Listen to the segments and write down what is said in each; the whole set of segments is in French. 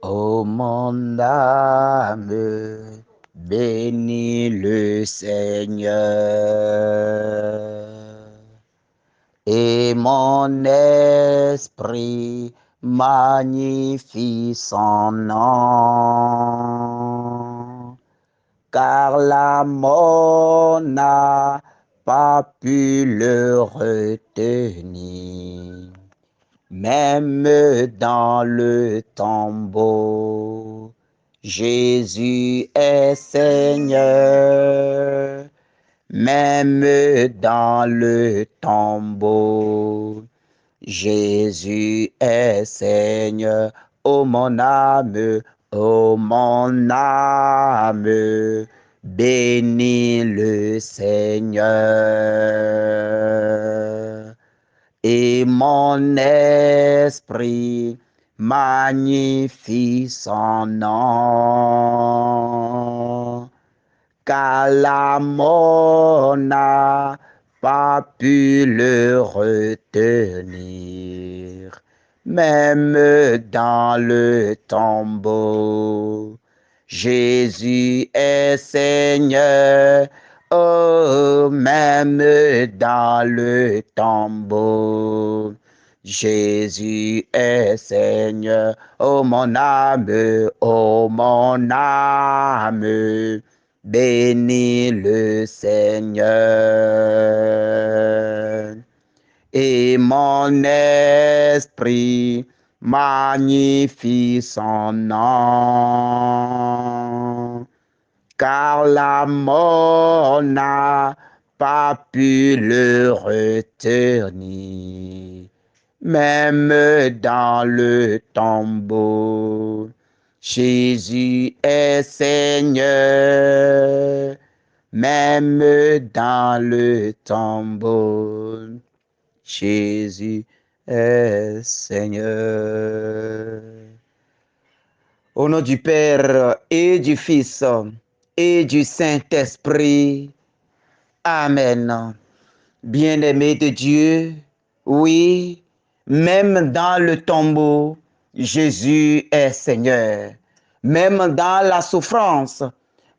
Ô mon âme, bénis le Seigneur. Et mon esprit magnifie son nom. Car la mort n'a pas pu le retenir. Même dans le tombeau, Jésus est Seigneur. Même dans le tombeau, Jésus est Seigneur. Ô mon âme, bénis le Seigneur. Et mon esprit magnifie son nom, car la mort n'a pas pu le retenir, même dans le tombeau. Jésus est Seigneur, oh, même dans le tombeau. Jésus est Seigneur, oh mon âme, bénis le Seigneur. Et mon esprit magnifie son nom, car la mort n'a pas pu le retenir, même dans le tombeau. Jésus est Seigneur, même dans le tombeau. Jésus est Seigneur. Au nom du Père et du Fils et du Saint-Esprit. Amen. Bien-aimé de Dieu, oui, même dans le tombeau, Jésus est Seigneur. Même dans la souffrance,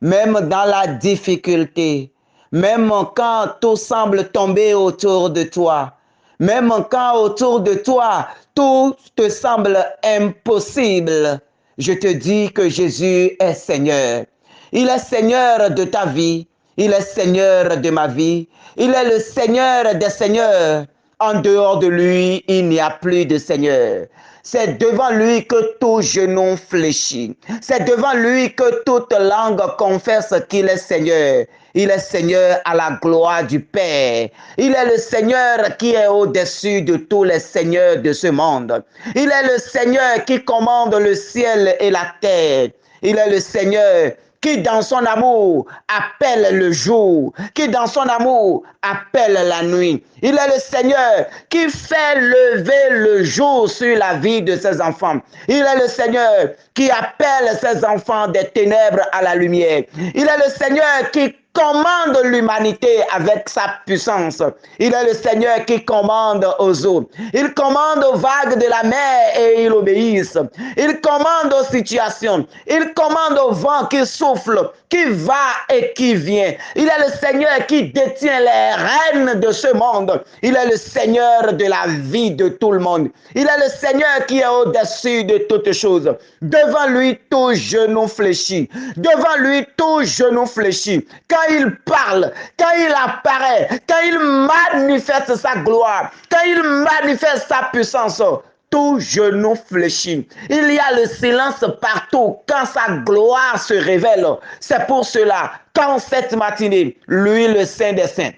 même dans la difficulté, même quand tout semble tomber autour de toi, même quand autour de toi, tout te semble impossible, je te dis que Jésus est Seigneur. Il est Seigneur de ta vie. Il est Seigneur de ma vie. Il est le Seigneur des Seigneurs. En dehors de lui, il n'y a plus de Seigneur. C'est devant lui que tout genou fléchit. C'est devant lui que toute langue confesse qu'il est Seigneur. Il est Seigneur à la gloire du Père. Il est le Seigneur qui est au-dessus de tous les seigneurs de ce monde. Il est le Seigneur qui commande le ciel et la terre. Il est le Seigneur qui dans son amour appelle le jour, qui dans son amour appelle la nuit. Il est le Seigneur qui fait lever le jour sur la vie de ses enfants. Il est le Seigneur qui appelle ses enfants des ténèbres à la lumière. Il est le Seigneur qui commande l'humanité avec sa puissance. Il est le Seigneur qui commande aux eaux. Il commande aux vagues de la mer et ils obéissent. Il commande aux situations. Il commande au vent qui souffle, qui va et qui vient. Il est le Seigneur qui détient les rênes de ce monde. Il est le Seigneur de la vie de tout le monde. Il est le Seigneur qui est au-dessus de toutes choses. Devant lui, tout genou fléchit. Devant lui, tout genou fléchit. Quand il parle, quand il apparaît, quand il manifeste sa gloire, quand il manifeste sa puissance, tout genou fléchit. Il y a le silence partout quand sa gloire se révèle. C'est pour cela qu'en cette matinée, lui le Saint des Saints,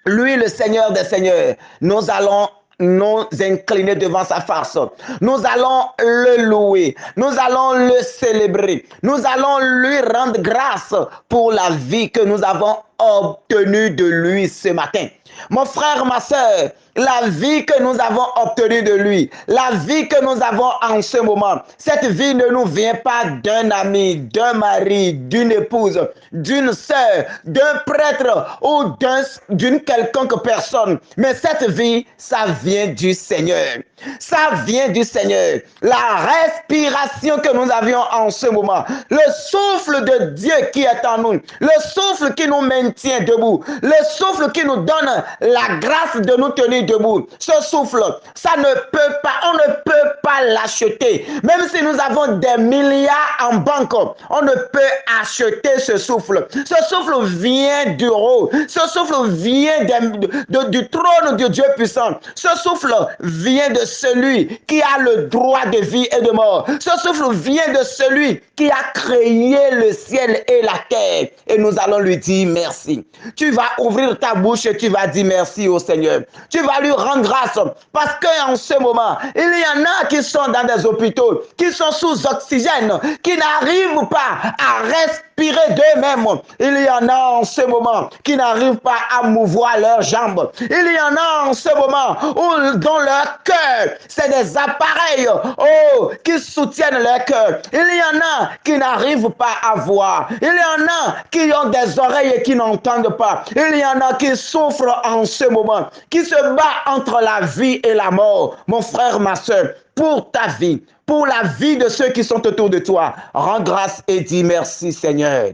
lui le Seigneur des Seigneurs, nous allons nous incliner devant sa face. Nous allons le louer. Nous allons le célébrer. Nous allons lui rendre grâce pour la vie que nous avons obtenu de lui ce matin. Mon frère, ma soeur, la vie que nous avons obtenue de lui, la vie que nous avons en ce moment, cette vie ne nous vient pas d'un ami, d'un mari, d'une épouse, d'une sœur, d'un prêtre ou d'une quelconque personne. Mais cette vie, ça vient du Seigneur. Ça vient du Seigneur. La respiration que nous avions en ce moment, le souffle de Dieu qui est en nous, le souffle qui nous maintient debout, le souffle qui nous donne la grâce de nous tenir debout. Ce souffle, ça ne peut pas, on ne peut pas l'acheter. Même si nous avons des milliards en banque, on ne peut acheter ce souffle. Ce souffle vient du haut. Ce souffle vient du trône de Dieu puissant. Ce souffle vient de celui qui a le droit de vie et de mort. Ce souffle vient de celui qui a créé le ciel et la terre. Et nous allons lui dire merci. Tu vas ouvrir ta bouche et tu vas dire merci au Seigneur. Tu vas lui rendre grâce parce qu'en ce moment, il y en a qui sont dans des hôpitaux, qui sont sous oxygène, qui n'arrivent pas à respirer d'eux-mêmes. Il y en a en ce moment qui n'arrivent pas à mouvoir leurs jambes. Il y en a en ce moment où dans leur cœur, c'est des appareils qui soutiennent leur cœur. Il y en a qui n'arrivent pas à voir. Il y en a qui ont des oreilles et qui n'entendent pas. Il y en a qui souffrent en ce moment, qui se battent entre la vie et la mort. Mon frère, ma soeur, pour ta vie, pour la vie de ceux qui sont autour de toi, rends grâce et dis merci, Seigneur.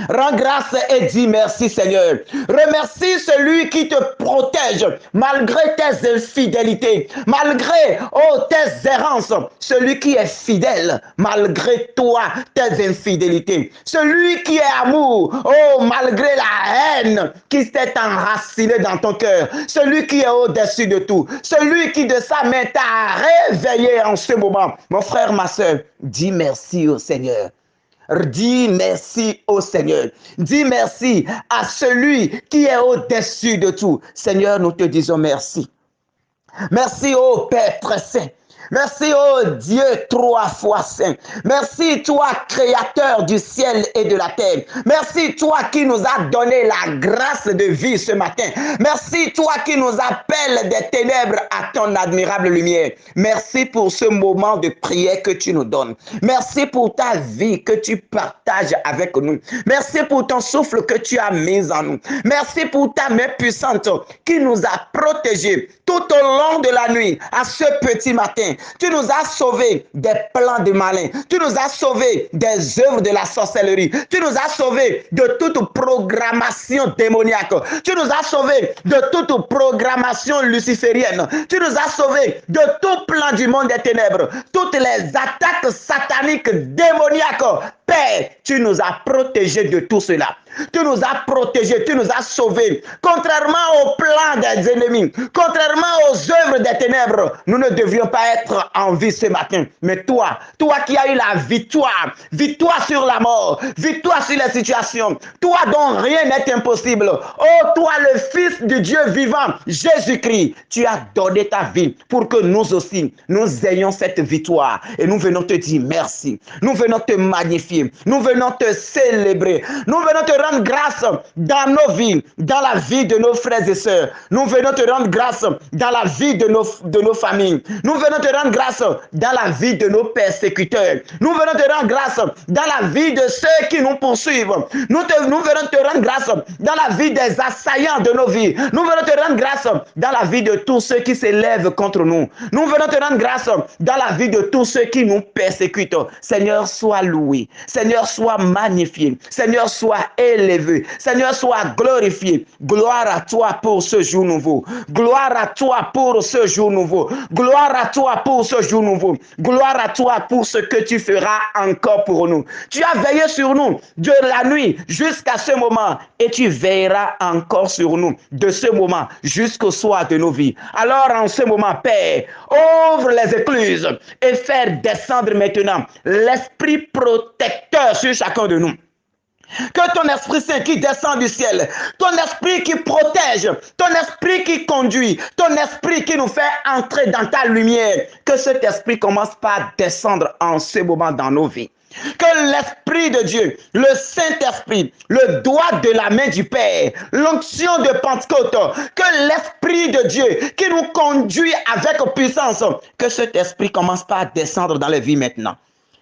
Rends grâce et dis merci, Seigneur. Remercie celui qui te protège malgré tes infidélités, malgré tes errances. Celui qui est fidèle malgré toi, tes infidélités. Celui qui est amour, malgré la haine qui s'est enracinée dans ton cœur. Celui qui est au-dessus de tout. Celui qui de sa main t'a réveillé en ce moment. Mon frère, ma soeur, dis merci au Seigneur. Dis merci au Seigneur. Dis merci à celui qui est au-dessus de tout. Seigneur, nous te disons merci. Merci au Père très saint. Merci, oh Dieu, 3 fois saint. Merci, toi, créateur du ciel et de la terre. Merci, toi qui nous as donné la grâce de vie ce matin. Merci, toi qui nous appelles des ténèbres à ton admirable lumière. Merci pour ce moment de prière que tu nous donnes. Merci pour ta vie que tu partages avec nous. Merci pour ton souffle que tu as mis en nous. Merci pour ta main puissante qui nous a protégés tout au long de la nuit, à ce petit matin. Tu nous as sauvés des plans de malins. Tu nous as sauvés des œuvres de la sorcellerie. Tu nous as sauvés de toute programmation démoniaque. Tu nous as sauvés de toute programmation luciférienne. Tu nous as sauvés de tout plan du monde des ténèbres. Toutes les attaques sataniques démoniaques. Père, tu nous as protégés de tout cela. Tu nous as protégés, tu nous as sauvés. Contrairement au plan des ennemis, contrairement aux œuvres des ténèbres, nous ne devrions pas être en vie ce matin. Mais toi qui as eu la victoire, victoire sur la mort, victoire sur les situations, toi dont rien n'est impossible. Oh, toi le Fils du Dieu vivant, Jésus-Christ, tu as donné ta vie pour que nous aussi, nous ayons cette victoire. Et nous venons te dire merci. Nous venons te magnifier. Nous venons te célébrer. Nous venons te rendre grâce dans nos vies, dans la vie de nos frères et sœurs. Nous venons te rendre grâce dans la vie de nos familles. Nous venons te rendre grâce dans la vie de nos persécuteurs. Nous venons te rendre grâce dans la vie de ceux qui nous poursuivent. Nous venons te rendre grâce dans la vie des assaillants de nos vies. Nous venons te rendre grâce dans la vie de tous ceux qui s'élèvent contre nous. Nous venons te rendre grâce dans la vie de tous ceux qui nous persécutent. Seigneur, sois loué. Seigneur, sois magnifié. Seigneur, sois élevé. Seigneur, sois glorifié. Gloire à toi pour ce jour nouveau. Gloire à toi pour ce jour nouveau. Gloire à toi pour ce jour nouveau. Gloire à toi pour ce que tu feras encore pour nous. Tu as veillé sur nous de la nuit jusqu'à ce moment et tu veilleras encore sur nous de ce moment jusqu'au soir de nos vies. Alors en ce moment, Père, ouvre les écluses et fais descendre maintenant l'esprit protecteur sur chacun de nous. Que ton Esprit Saint qui descend du ciel, ton esprit qui protège, ton esprit qui conduit, ton esprit qui nous fait entrer dans ta lumière, que cet esprit commence par descendre en ce moment dans nos vies. Que l'Esprit de Dieu, le Saint-Esprit, le doigt de la main du Père, l'onction de Pentecôte, que l'Esprit de Dieu qui nous conduit avec puissance, que cet esprit commence par descendre dans les vies maintenant.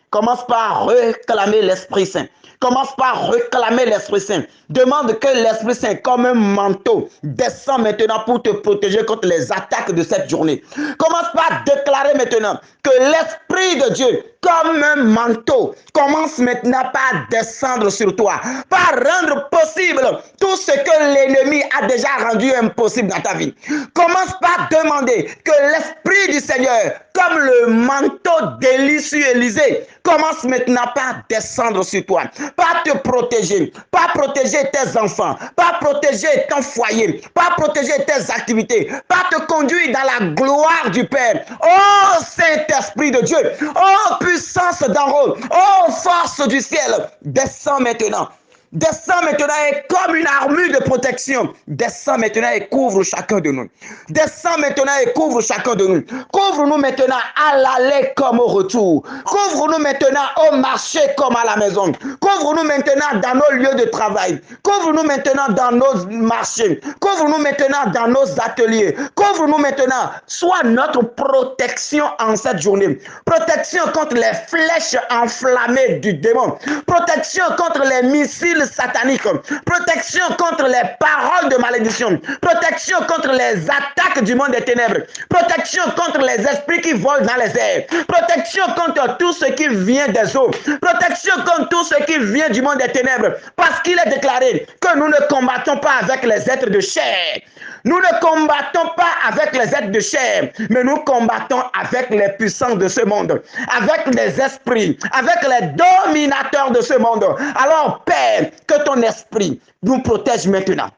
Commence par réclamer l'Esprit Saint. Commence par réclamer l'Esprit Saint. Demande que l'Esprit Saint, comme un manteau, descend maintenant pour te protéger contre les attaques de cette journée. Commence par déclarer maintenant que l'Esprit de Dieu, comme un manteau, commence maintenant par descendre sur toi, par rendre possible tout ce que l'ennemi a déjà rendu impossible dans ta vie. Commence par demander que l'Esprit du Seigneur, comme le manteau d'Élie sur Élisée, commence maintenant par descendre sur toi, par te protéger, par protéger tes enfants, par protéger ton foyer, par protéger tes activités, par te conduire dans la gloire du Père. Oh Saint-Esprit de Dieu, oh puissance d'en haut, oh force du ciel, descends maintenant. Descends maintenant et comme une armure de protection, descends maintenant et couvre chacun de nous. Descends maintenant et couvre chacun de nous. Couvre-nous maintenant à l'aller comme au retour. Couvre-nous maintenant au marché comme à la maison. Couvre-nous maintenant dans nos lieux de travail. Couvre-nous maintenant dans nos marchés. Couvre-nous maintenant dans nos ateliers. Couvre-nous maintenant. Sois notre protection en cette journée. Protection contre les flèches enflammées du démon. Protection contre les missiles satanique, protection contre les paroles de malédiction, protection contre les attaques du monde des ténèbres, protection contre les esprits qui volent dans les airs, protection contre tout ce qui vient des eaux, protection contre tout ce qui vient du monde des ténèbres, parce qu'il est déclaré que nous ne combattons pas avec les êtres de chair. Nous ne combattons pas avec les êtres de chair, mais nous combattons avec les puissances de ce monde, avec les esprits, avec les dominateurs de ce monde. Alors, Père, que ton esprit nous protège maintenant.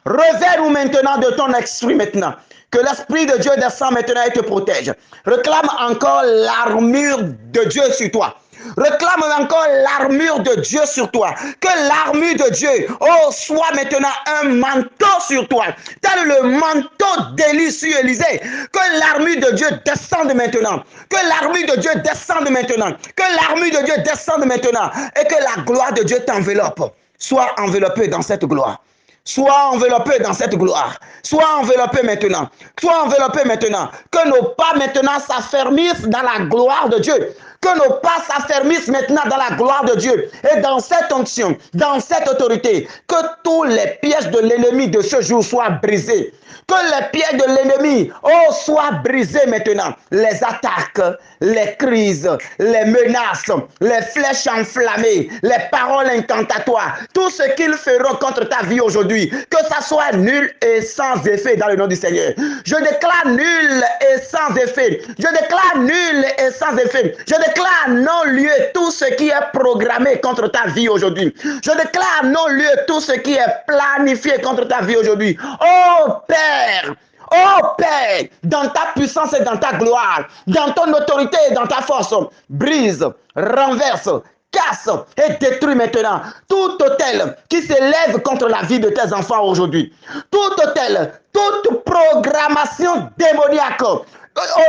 Revers-nous maintenant de ton esprit maintenant. Que l'Esprit de Dieu descend maintenant et te protège. Réclame encore l'armure de Dieu sur toi. Réclame encore l'armure de Dieu sur toi. Que l'armure de Dieu, oh, soit maintenant un manteau sur toi. Tel le manteau d'Élie sur Élisée. Que l'armure de Dieu descende maintenant. Que l'armure de Dieu descende maintenant. Que l'armure de Dieu descende maintenant. Et que la gloire de Dieu t'enveloppe. Sois enveloppé dans cette gloire. Sois enveloppé dans cette gloire. Sois enveloppé maintenant. Sois enveloppé maintenant. Que nos pas maintenant s'affermissent dans la gloire de Dieu. Que nos pas s'affermissent maintenant dans la gloire de Dieu. Et dans cette onction, dans cette autorité, que tous les pièges de l'ennemi de ce jour soient brisés. Que les pièges de l'ennemi, oh, soient brisés maintenant. Les attaques, les crises, les menaces, les flèches enflammées, les paroles incantatoires, tout ce qu'ils feront contre ta vie aujourd'hui, que ça soit nul et sans effet dans le nom du Seigneur. Je déclare nul et sans effet. Je déclare nul et sans effet. Je déclare non-lieu tout ce qui est programmé contre ta vie aujourd'hui. Je déclare non-lieu tout ce qui est planifié contre ta vie aujourd'hui. Oh Père, oh Père, dans ta puissance et dans ta gloire, dans ton autorité et dans ta force, brise, renverse, casse et détruis maintenant tout hôtel qui s'élève contre la vie de tes enfants aujourd'hui. Tout hôtel, toute programmation démoniaque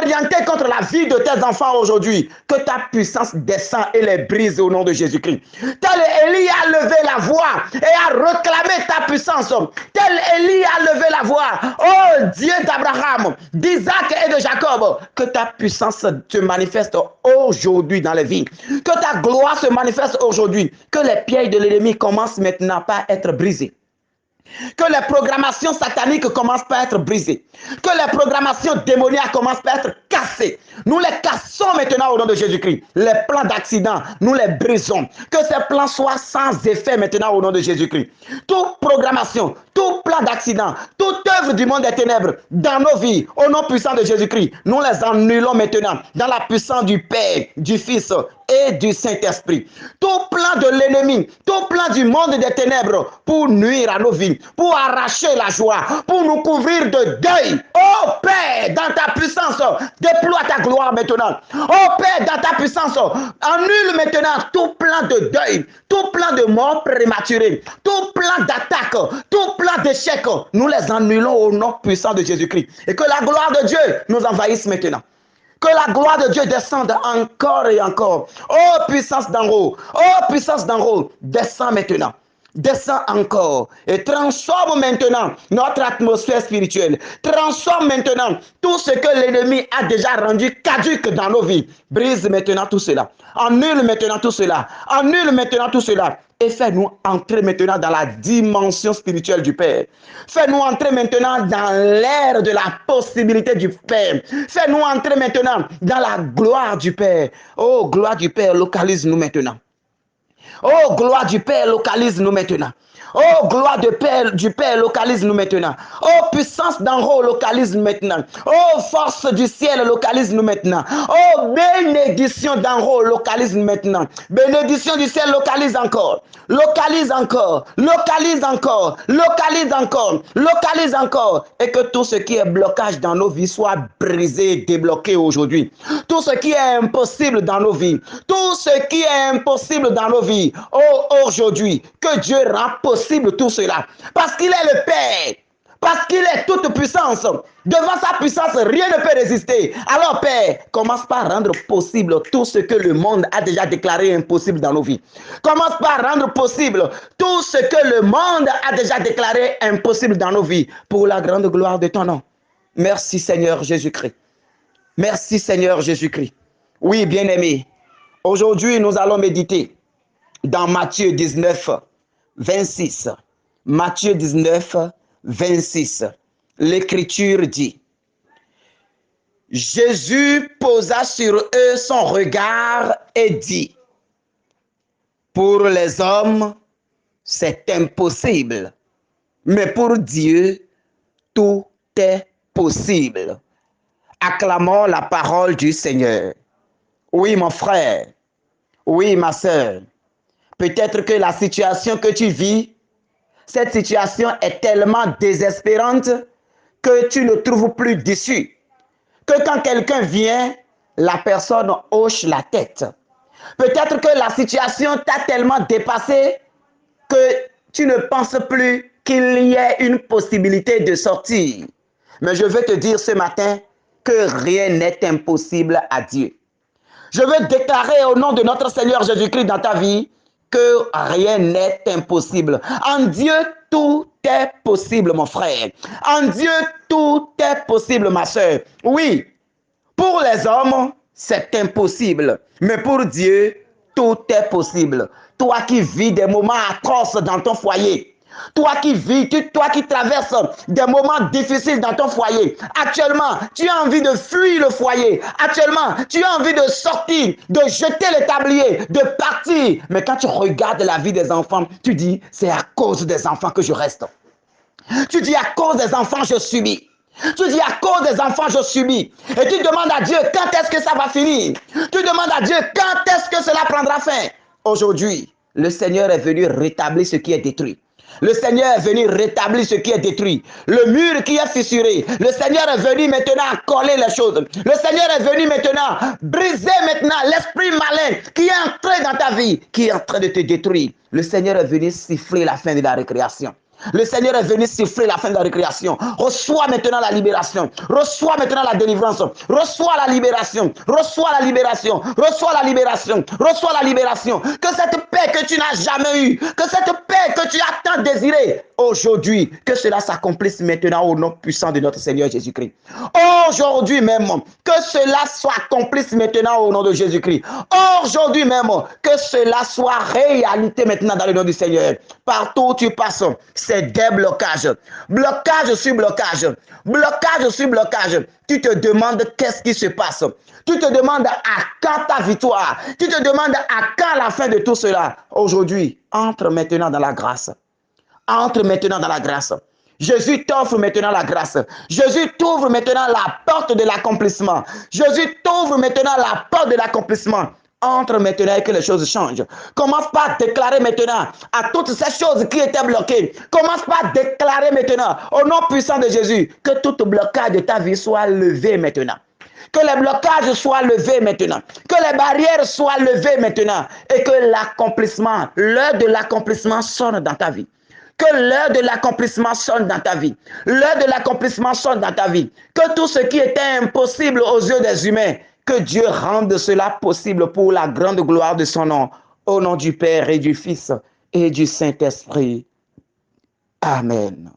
orienté contre la vie de tes enfants aujourd'hui, que ta puissance descend et les brise au nom de Jésus-Christ. Tel Élie a levé la voix et a réclamé ta puissance. Tel Élie a levé la voix. Oh Dieu d'Abraham, d'Isaac et de Jacob, que ta puissance se manifeste aujourd'hui dans les vies. Que ta gloire se manifeste aujourd'hui. Que les pièges de l'ennemi commencent maintenant par être brisés. Que les programmations sataniques commencent par être brisées. Que les programmations démoniaques commencent par être cassées. Nous les cassons maintenant au nom de Jésus-Christ. Les plans d'accident, nous les brisons. Que ces plans soient sans effet maintenant au nom de Jésus-Christ. Toute programmation, tout plan d'accident, toute œuvre du monde des ténèbres dans nos vies, au nom puissant de Jésus-Christ, nous les annulons maintenant dans la puissance du Père, du Fils et du Saint-Esprit. Tout plan de l'ennemi, tout plan du monde des ténèbres pour nuire à nos vies, pour arracher la joie, pour nous couvrir de deuil. Oh Père, dans ta puissance, déploie ta gloire maintenant. Oh Père, dans ta puissance, annule maintenant tout plan de deuil, tout plan de mort prématurée, tout plan d'attaque, tout plan d'échec. Nous les annulons au nom puissant de Jésus-Christ. Et que la gloire de Dieu nous envahisse maintenant. Que la gloire de Dieu descende encore et encore. Oh puissance d'en haut, oh puissance d'en haut, descends maintenant. Descends encore et transforme maintenant notre atmosphère spirituelle. Transforme maintenant tout ce que l'ennemi a déjà rendu caduque dans nos vies. Brise maintenant tout cela. Annule maintenant tout cela. Annule maintenant tout cela. Et fais-nous entrer maintenant dans la dimension spirituelle du Père. Fais-nous entrer maintenant dans l'ère de la possibilité du Père. Fais-nous entrer maintenant dans la gloire du Père. Oh, gloire du Père, localise-nous maintenant. Oh, gloire du Père, localise-nous maintenant. Oh, gloire du Père, localise-nous maintenant. Oh, puissance d'en haut, localise-nous maintenant. Oh, force du ciel, localise-nous maintenant. Oh, bénédiction d'en haut, localise-nous maintenant. Bénédiction du ciel, localise encore. Localise encore. Localise encore. Localise encore. Localise encore. Et que tout ce qui est blocage dans nos vies soit brisé, débloqué aujourd'hui. Tout ce qui est impossible dans nos vies. Tout ce qui est impossible dans nos vies. Oh, aujourd'hui, que Dieu rend possible tout cela. Parce qu'il est le Père. Parce qu'il est toute puissance. Devant sa puissance, rien ne peut résister. Alors, Père, commence par rendre possible tout ce que le monde a déjà déclaré impossible dans nos vies. Commence par rendre possible tout ce que le monde a déjà déclaré impossible dans nos vies. Pour la grande gloire de ton nom. Merci, Seigneur Jésus-Christ. Merci, Seigneur Jésus-Christ. Oui, bien-aimés. Aujourd'hui, nous allons méditer dans Matthieu 19, 26. Matthieu 19, 26. L'Écriture dit: Jésus posa sur eux son regard et dit: pour les hommes, c'est impossible, mais pour Dieu, tout est possible. Acclamons la parole du Seigneur. Oui, mon frère. Oui, ma sœur. Peut-être que la situation que tu vis, cette situation est tellement désespérante que tu ne trouves plus d'issue. Que quand quelqu'un vient, la personne hoche la tête. Peut-être que la situation t'a tellement dépassé que tu ne penses plus qu'il y ait une possibilité de sortir. Mais je veux te dire ce matin que rien n'est impossible à Dieu. Je veux déclarer au nom de notre Seigneur Jésus-Christ dans ta vie que rien n'est impossible. En Dieu, tout est possible, mon frère. En Dieu, tout est possible, ma soeur. Oui, pour les hommes, c'est impossible. Mais pour Dieu, tout est possible. Toi qui vis des moments atroces dans ton foyer, toi qui vis, toi qui traverses des moments difficiles dans ton foyer. Actuellement, tu as envie de fuir le foyer. Actuellement, tu as envie de sortir, de jeter le tablier, de partir. Mais quand tu regardes la vie des enfants, tu dis, c'est à cause des enfants que je reste. Tu dis, à cause des enfants, je subis. Tu dis, à cause des enfants, je subis. Et tu demandes à Dieu, quand est-ce que ça va finir? Tu demandes à Dieu, quand est-ce que cela prendra fin? Aujourd'hui, le Seigneur est venu rétablir ce qui est détruit. Le Seigneur est venu rétablir ce qui est détruit. Le mur qui est fissuré. Le Seigneur est venu maintenant coller les choses. Le Seigneur est venu maintenant briser maintenant l'esprit malin qui est entré dans ta vie, qui est en train de te détruire. Le Seigneur est venu siffler la fin de la récréation. Le Seigneur est venu siffler la fin de la récréation. Reçois maintenant la libération. Reçois maintenant la délivrance. Reçois la libération. Reçois la libération. Reçois la libération. Reçois la libération. Que cette paix que tu n'as jamais eue, que cette paix que tu as tant désirée, aujourd'hui, que cela s'accomplisse maintenant au nom puissant de notre Seigneur Jésus-Christ. Aujourd'hui même, que cela soit accomplisse maintenant au nom de Jésus-Christ. Aujourd'hui même, que cela soit réalité maintenant dans le nom du Seigneur. Partout où tu passes, c'est des blocages. Blocage sur blocage. Blocage sur blocage. Tu te demandes qu'est-ce qui se passe. Tu te demandes à quand ta victoire. Tu te demandes à quand la fin de tout cela. Aujourd'hui, entre maintenant dans la grâce. Entre maintenant dans la grâce. Jésus t'offre maintenant la grâce. Jésus t'ouvre maintenant la porte de l'accomplissement. Jésus t'ouvre maintenant la porte de l'accomplissement. Entre maintenant et que les choses changent. Commence par déclarer maintenant à toutes ces choses qui étaient bloquées. Commence par déclarer maintenant, au nom puissant de Jésus, que tout blocage de ta vie soit levé maintenant. Que les blocages soient levés maintenant. Que les barrières soient levées maintenant. Et que l'accomplissement, l'heure de l'accomplissement sonne dans ta vie. Que l'heure de l'accomplissement sonne dans ta vie. L'heure de l'accomplissement sonne dans ta vie. Que tout ce qui était impossible aux yeux des humains, que Dieu rende cela possible pour la grande gloire de son nom. Au nom du Père et du Fils et du Saint-Esprit. Amen.